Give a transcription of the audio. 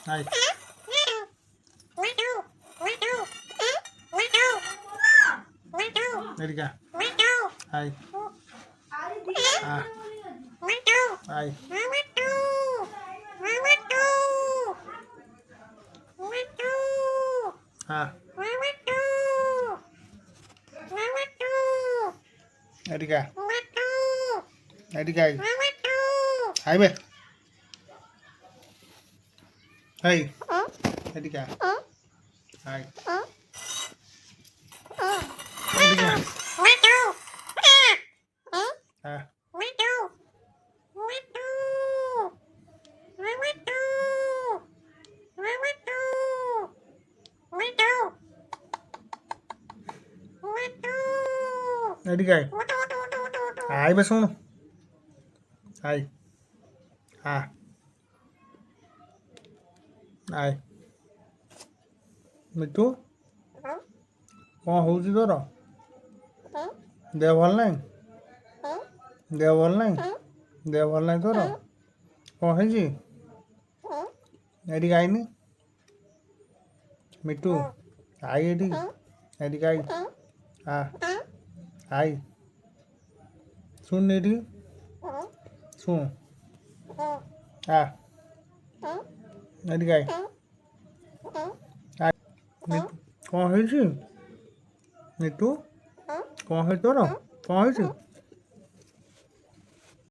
আয় এদিকে আয় আয় হ্যাঁ এদিকে এদিকে আয় আইবে এই এদিকে আয় এদিকে হ্যাঁ এদিকে আয় আইবে শোন আয় হ্যাঁ আয় মিঠু କ'ଣ ହେଉଛି ତୋର ଦେହ ଭଲ ନାହିଁ ଦେହ ଭଲ ନାହିଁ ଦେହ ଭଲ ନାହିଁ ତୋର କ'ଣ ହେଇଛି ଏଠିକି ଆଇନି ମିଠୁ ଆଇ ଏଠିକି ଏଠିକି ଆଇ ଆଇ ଶୁଣ ଏଠିକି ଶୁଣ ଏଠିକି ଆଇ କ'ଣ ହେଇଛି ମିଠୁ କ'ଣ ହେଇଛି ତୋର କ'ଣ ହେଇଛି